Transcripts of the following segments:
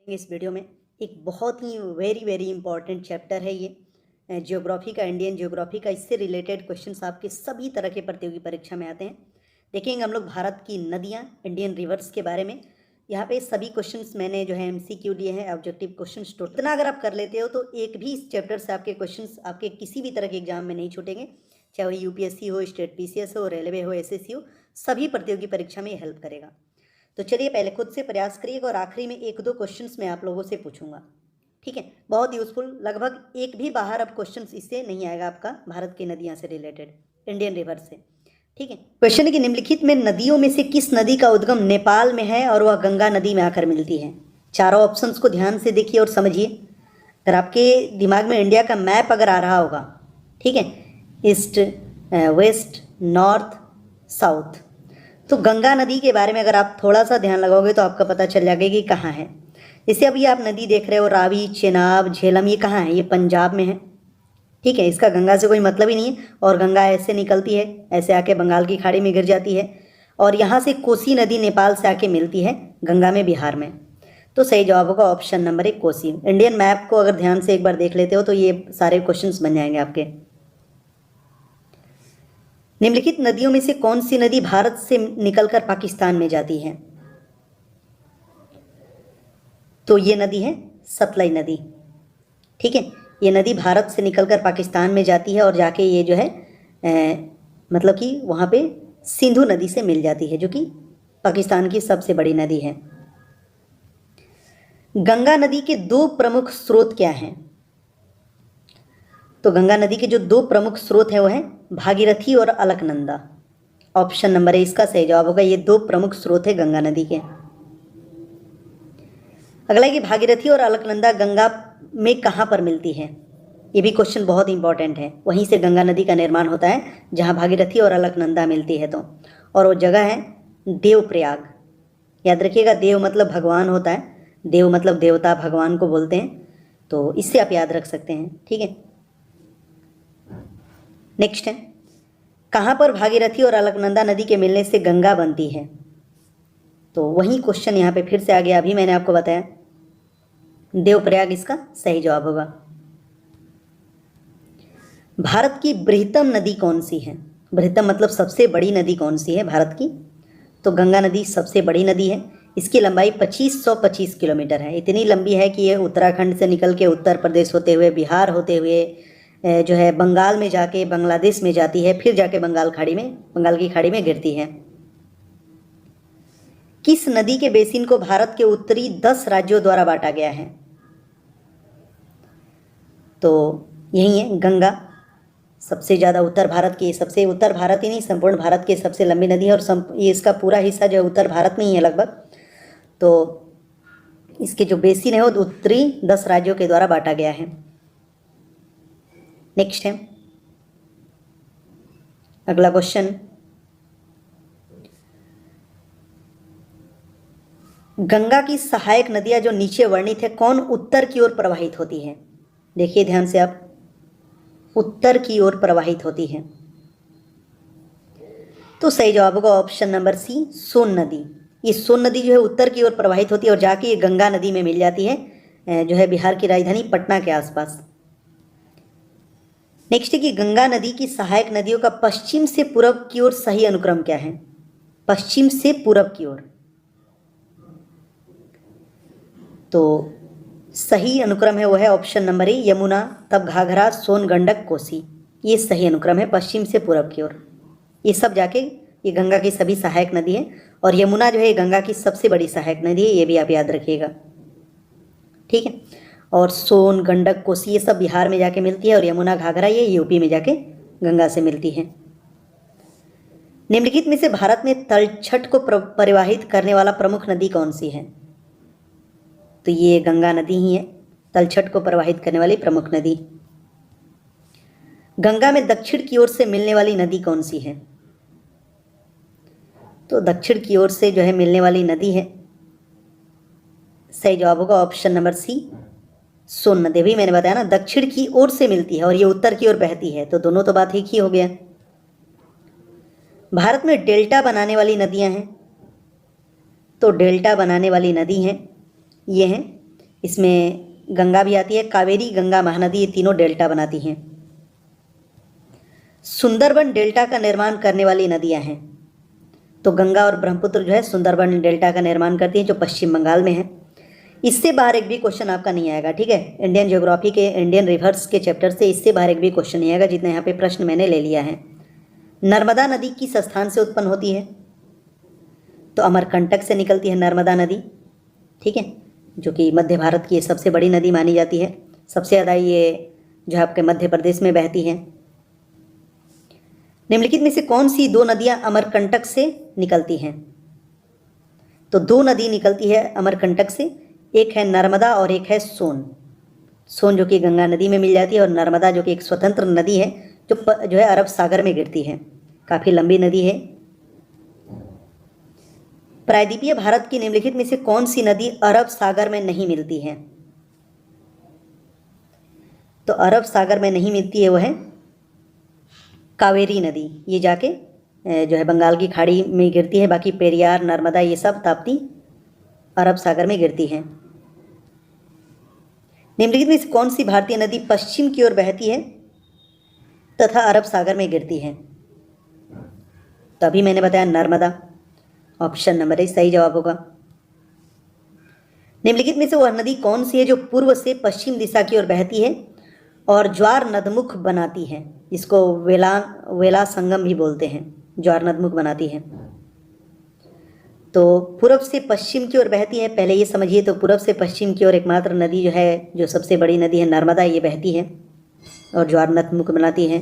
इस वीडियो में एक बहुत ही वेरी इंपॉर्टेंट चैप्टर है ये ज्योग्राफी का, इंडियन ज्योग्राफी का। इससे रिलेटेड क्वेश्चंस आपके सभी तरह के प्रतियोगी परीक्षा में आते हैं। देखेंगे हम लोग भारत की नदियां, इंडियन रिवर्स के बारे में। यहाँ पे सभी क्वेश्चंस मैंने जो है एमसीक्यू लिए हैं, ऑब्जेक्टिव क्वेश्चंस। टोटल इतना अगर आप कर लेते हो तो एक भी इस चैप्टर से आपके क्वेश्चंस आपके किसी भी तरह के एग्जाम में नहीं छूटेंगे, चाहे वो यूपीएससी हो, स्टेट पीसीएस हो, रेलवे हो, एसएससी हो, सभी प्रतियोगी परीक्षा में हेल्प करेगा। तो चलिए पहले खुद से प्रयास करिएगा और आखिरी में एक दो क्वेश्चंस मैं आप लोगों से पूछूंगा, ठीक है। बहुत यूजफुल, लगभग एक भी बाहर अब क्वेश्चंस इससे नहीं आएगा आपका भारत की नदियां से रिलेटेड, इंडियन रिवर से, ठीक है। क्वेश्चन है कि निम्नलिखित में नदियों में से किस नदी का उद्गम नेपाल में है और वह गंगा नदी में आकर मिलती है। चारों ऑप्शंस को ध्यान से देखिए और समझिए। अगर आपके दिमाग में इंडिया का मैप अगर आ रहा होगा, ठीक है, ईस्ट, वेस्ट, नॉर्थ, साउथ, तो गंगा नदी के बारे में अगर आप थोड़ा सा ध्यान लगाओगे तो आपका पता चल जाएगा कि कहाँ है। जैसे अभी आप नदी देख रहे हो, रावी, चेनाब, झेलम, ये कहाँ है? ये पंजाब में है, ठीक है। इसका गंगा से कोई मतलब ही नहीं है। और गंगा ऐसे निकलती है, ऐसे आके बंगाल की खाड़ी में गिर जाती है, और यहाँ से कोसी नदी नेपाल से आके मिलती है गंगा में, बिहार में। तो सही जवाब होगा option number 1, Kosi. Indian map को अगर ध्यान से एक बार देख लेते हो तो ये सारे क्वेश्चंस बन जाएंगे आपके। निम्नलिखित नदियों में से कौन सी नदी भारत से निकलकर पाकिस्तान में जाती है? तो ये नदी है सतलज नदी, ठीक है। ये नदी भारत से निकलकर पाकिस्तान में जाती है और जाके ये जो है मतलब कि वहाँ पे सिंधु नदी से मिल जाती है, जो कि पाकिस्तान की सबसे बड़ी नदी है। गंगा नदी के दो प्रमुख स्रोत क्या हैं? तो गंगा नदी के जो दो प्रमुख स्रोत हैं वो हैं भागीरथी और अलकनंदा। ऑप्शन नंबर 1 इसका सही जवाब होगा। ये दो प्रमुख स्रोत है गंगा नदी के। अगला है कि भागीरथी और अलकनंदा गंगा में कहाँ पर मिलती है? ये भी क्वेश्चन बहुत इंपॉर्टेंट है। वहीं से गंगा नदी का निर्माण होता है जहाँ भागीरथी और अलकनंदा मिलती है, तो और वो जगह है देवप्रयाग। याद रखिएगा, देव मतलब भगवान होता है, देव मतलब देवता, भगवान को बोलते हैं, तो इससे आप याद रख सकते हैं, ठीक है। नेक्स्ट है, कहाँ पर भागीरथी और अलकनंदा नदी के मिलने से गंगा बनती है? तो वही क्वेश्चन यहाँ पे फिर से आ गया, अभी मैंने आपको बताया, देवप्रयाग इसका सही जवाब होगा। भारत की बृहत्तम नदी कौन सी है? बृहत्तम मतलब सबसे बड़ी नदी कौन सी है भारत की? तो गंगा नदी सबसे बड़ी नदी है। इसकी लंबाई 2525 किलोमीटर है। इतनी लंबी है कि ये उत्तराखंड से निकल के उत्तर प्रदेश होते हुए, बिहार होते हुए जो है बंगाल में जाके बांग्लादेश में जाती है, फिर जाके बंगाल की खाड़ी में गिरती है। किस नदी के बेसिन को भारत के उत्तरी 10 राज्यों द्वारा बांटा गया है? तो यही है गंगा, सबसे ज़्यादा उत्तर भारत की, सबसे उत्तर भारत ही नहीं, संपूर्ण भारत की सबसे लंबी नदी है, और ये इसका पूरा हिस्सा जो उत्तर भारत में ही है लगभग। तो इसके जो बेसिन है वो उत्तरी 10 राज्यों के द्वारा बांटा गया है। नेक्स्ट है अगला क्वेश्चन, गंगा की सहायक नदियां जो नीचे वर्णित है कौन उत्तर की ओर प्रवाहित होती है? देखिए ध्यान से आप, उत्तर की ओर प्रवाहित होती है। तो सही जवाब होगा ऑप्शन नंबर सी, सोन नदी। ये सोन नदी जो है उत्तर की ओर प्रवाहित होती है और जाके ये गंगा नदी में मिल जाती है, जो है बिहार की राजधानी पटना के आसपास। नेक्स्ट है कि गंगा नदी की सहायक नदियों का पश्चिम से पूरब की ओर सही अनुक्रम क्या है? पश्चिम से पूरब की ओर, तो सही अनुक्रम है वो है ऑप्शन नंबर ए, यमुना, तब घाघरा, सोन, गंडक, कोसी। ये सही अनुक्रम है पश्चिम से पूरब की ओर। ये सब जाके ये गंगा की सभी सहायक नदी है, और यमुना जो है गंगा की सबसे बड़ी सहायक नदी है, ये भी आप याद रखिएगा, ठीक है। और सोन, गंडक, कोसी ये सब बिहार में जाके मिलती है, और यमुना, घाघरा ये यूपी में जाके गंगा से मिलती है। निम्नलिखित में से भारत में तलछट को परिवाहित करने वाला प्रमुख नदी कौन सी है? तो ये गंगा नदी ही है तलछट को प्रवाहित करने वाली प्रमुख नदी। गंगा में दक्षिण की ओर से मिलने वाली नदी कौन सी है? तो दक्षिण की ओर से जो है मिलने वाली नदी है, सही जवाब होगा ऑप्शन नंबर सी, सोन नदी। भी मैंने बताया ना, दक्षिण की ओर से मिलती है और ये उत्तर की ओर बहती है, तो दोनों तो बात एक ही हो गया। भारत में डेल्टा बनाने वाली नदियां हैं, तो डेल्टा बनाने वाली नदी हैं ये हैं इसमें गंगा भी आती है, कावेरी, गंगा, महानदी, ये तीनों डेल्टा बनाती हैं। सुंदरबन डेल्टा का निर्माण करने वाली नदियां हैं, तो गंगा और ब्रह्मपुत्र जो है सुंदरबन डेल्टा का निर्माण करती है, जो पश्चिम बंगाल में है। इससे बाहर एक भी क्वेश्चन आपका नहीं आएगा, ठीक है। इंडियन ज्योग्राफी के इंडियन रिवर्स के चैप्टर से इससे बाहर एक भी क्वेश्चन नहीं आएगा, जितना यहाँ पे प्रश्न मैंने ले लिया है। नर्मदा नदी किस स्थान से उत्पन्न होती है? तो अमरकंटक से निकलती है नर्मदा नदी, ठीक है, जो कि मध्य भारत की सबसे बड़ी नदी मानी जाती है। सबसे ज़्यादा ये जो आपके मध्य प्रदेश में बहती है। निम्नलिखित में से कौन सी दो नदियां अमरकंटक से निकलती हैं? तो दो नदी निकलती है अमरकंटक से, एक है नर्मदा और एक है सोन। सोन जो कि गंगा नदी में मिल जाती है, और नर्मदा जो कि एक स्वतंत्र नदी है जो है अरब सागर में गिरती है, काफ़ी लंबी नदी है। प्रायद्वीपीय भारत की निम्नलिखित में से कौन सी नदी अरब सागर में नहीं मिलती है? तो अरब सागर में नहीं मिलती है वो है कावेरी नदी। ये जाके जो है बंगाल की खाड़ी में गिरती है। बाकी पेरियार, नर्मदा, ये सब ताप्ती अरब सागर में गिरती हैं। निम्नलिखित में से कौन सी भारतीय नदी पश्चिम की ओर बहती है तथा अरब सागर में गिरती है? तो अभी मैंने बताया नर्मदा, ऑप्शन नंबर ए सही जवाब होगा। निम्नलिखित में से वह नदी कौन सी है जो पूर्व से पश्चिम दिशा की ओर बहती है और ज्वार नदमुख बनाती है? इसको वेला संगम भी बोलते हैं, ज्वार नदमुख बनाती है। तो पूर्व से पश्चिम की ओर बहती है, पहले ये समझिए। तो पूर्व से पश्चिम की ओर एकमात्र नदी जो है, जो सबसे बड़ी नदी है नर्मदा, ये बहती है और ज्वार नदमुख बनाती है।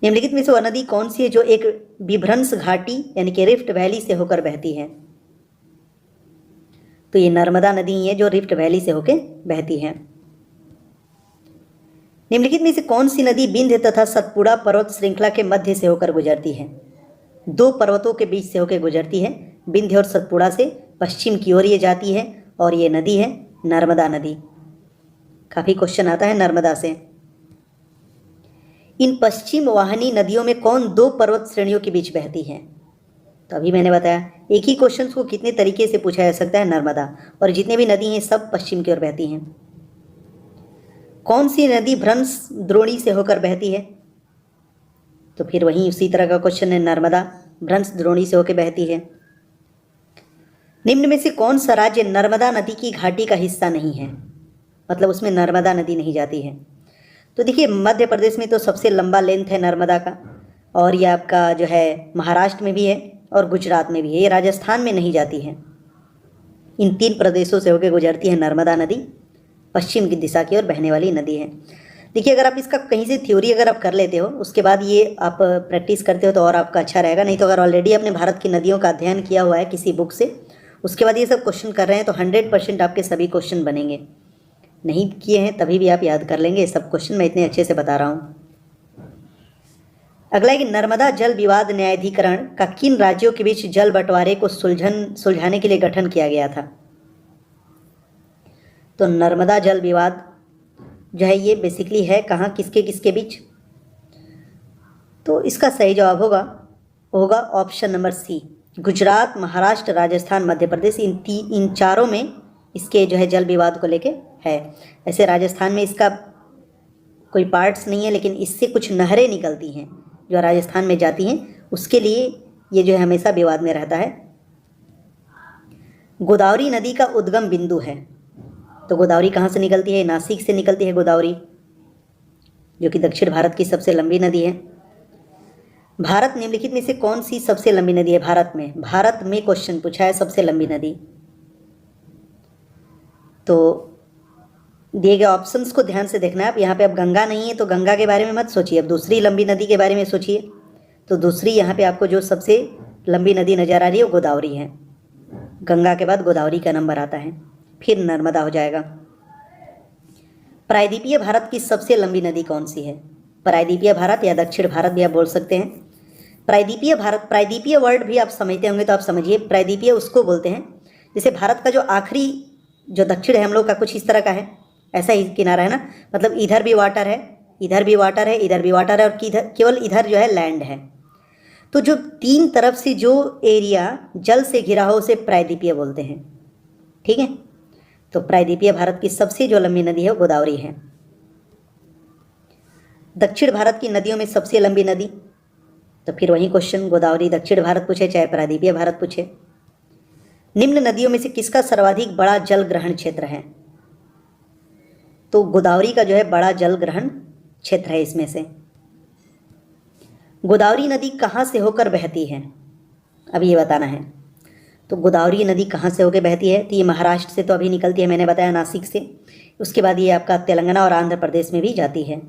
निम्नलिखित में से वह नदी कौन सी है जो एक विभ्रंश घाटी यानी कि रिफ्ट वैली से होकर बहती है? तो ये नर्मदा नदी ही है जो रिफ्ट वैली से होकर बहती है। निम्नलिखित में से कौन सी नदी विंध्य तथा सतपुड़ा पर्वत श्रृंखला के मध्य से होकर गुजरती है? दो पर्वतों के बीच से होकर गुजरती है, विंध्य और सतपुड़ा से पश्चिम की ओर ये जाती है, और ये नदी है नर्मदा नदी। काफ़ी क्वेश्चन आता है नर्मदा से। इन पश्चिम वाहिनी नदियों में कौन दो पर्वत श्रेणियों के बीच बहती है? तो अभी मैंने बताया, एक ही क्वेश्चन को कितने तरीके से पूछा जा सकता है। नर्मदा, और जितने भी नदी हैं सब पश्चिम की ओर बहती हैं। कौन सी नदी भ्रंश द्रोणी से होकर बहती है? तो फिर वहीं उसी तरह का क्वेश्चन है, नर्मदा भ्रंश द्रोणी से होकर बहती है। निम्न में से कौन सा राज्य नर्मदा नदी की घाटी का हिस्सा नहीं है, मतलब उसमें नर्मदा नदी नहीं जाती है? तो देखिए, मध्य प्रदेश में तो सबसे लंबा लेंथ है नर्मदा का, और ये आपका जो है महाराष्ट्र में भी है और गुजरात में भी है। ये राजस्थान में नहीं जाती है। इन तीन प्रदेशों से होकर गुजरती है नर्मदा नदी, पश्चिम की दिशा की ओर बहने वाली नदी है। देखिए, अगर आप इसका कहीं से थ्योरी अगर आप कर लेते हो, उसके बाद ये आप प्रैक्टिस करते हो तो और आपका अच्छा रहेगा। नहीं तो अगर ऑलरेडी आपने भारत की नदियों का अध्ययन किया हुआ है किसी बुक से, उसके बाद ये सब क्वेश्चन कर रहे हैं, तो 100% आपके सभी क्वेश्चन बनेंगे। नहीं किए हैं तभी भी आप याद कर लेंगे सब क्वेश्चन, मैं इतने अच्छे से बता रहा हूँ। अगला है कि नर्मदा जल विवाद न्यायाधिकरण का किन राज्यों के बीच जल बंटवारे को सुलझाने के लिए गठन किया गया था? तो नर्मदा जल विवाद जो है ये बेसिकली है कहाँ, किसके किसके बीच? तो इसका सही जवाब होगा option number C, Gujarat, Maharashtra, Rajasthan, Madhya Pradesh. इन चारों में इसके जो है जल विवाद को लेके है। ऐसे राजस्थान में इसका कोई पार्ट्स नहीं है, लेकिन इससे कुछ नहरें निकलती हैं जो राजस्थान में जाती हैं, उसके लिए ये जो है हमेशा विवाद में रहता है। गोदावरी नदी का उद्गम बिंदु है, तो गोदावरी कहाँ से निकलती है? नासिक से निकलती है गोदावरी, जो कि दक्षिण भारत की सबसे लंबी नदी है। भारत निम्नलिखित में से कौन सी सबसे लंबी नदी है? भारत में क्वेश्चन पूछा है सबसे लंबी नदी। तो दिए गए ऑप्शंस को ध्यान से देखना है आप। यहाँ पे अब गंगा नहीं है तो गंगा के बारे में मत सोचिए, अब दूसरी लंबी नदी के बारे में सोचिए। तो दूसरी यहाँ पे आपको जो सबसे लंबी नदी नजर आ रही है वो गोदावरी है। गंगा के बाद गोदावरी का नंबर आता है, फिर नर्मदा हो जाएगा। प्रायद्वीपीय भारत की सबसे लंबी नदी कौन सी है? प्रायद्वीपीय भारत या दक्षिण भारत भी आप बोल सकते हैं। प्रायद्वीपीय भारत, प्रायद्वीपीय वर्ड भी आप समझते होंगे तो आप समझिए, प्रायद्वीपीय उसको बोलते हैं जैसे भारत का जो आखिरी जो दक्षिण है हम लोग का कुछ इस तरह का है, ऐसा ही किनारा है ना, मतलब इधर भी वाटर है, इधर भी वाटर है, इधर भी वाटर है, और केवल इधर जो है लैंड है। तो जो तीन तरफ से जो एरिया जल से घिरा हो उसे प्रायद्वीपीय बोलते हैं, ठीक है। तो प्रायद्वीपीय भारत की सबसे जो लंबी नदी है वो गोदावरी है। दक्षिण भारत की नदियों में सबसे लंबी नदी, तो फिर वही क्वेश्चन, गोदावरी दक्षिण भारत पूछे चाहे प्रायद्वीपीय भारत पूछे। निम्न नदियों में से किसका सर्वाधिक बड़ा जल ग्रहण क्षेत्र है? तो गोदावरी का जो है बड़ा जल ग्रहण क्षेत्र है इसमें से। गोदावरी नदी कहाँ से होकर बहती है, अब ये बताना है। तो गोदावरी नदी कहाँ से होकर बहती है? तो ये महाराष्ट्र से तो अभी निकलती है, मैंने बताया नासिक से। उसके बाद ये आपका तेलंगाना और आंध्र प्रदेश में भी जाती है।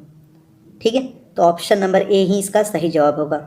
ठीक है, तो ऑप्शन नंबर ए ही इसका सही जवाब होगा।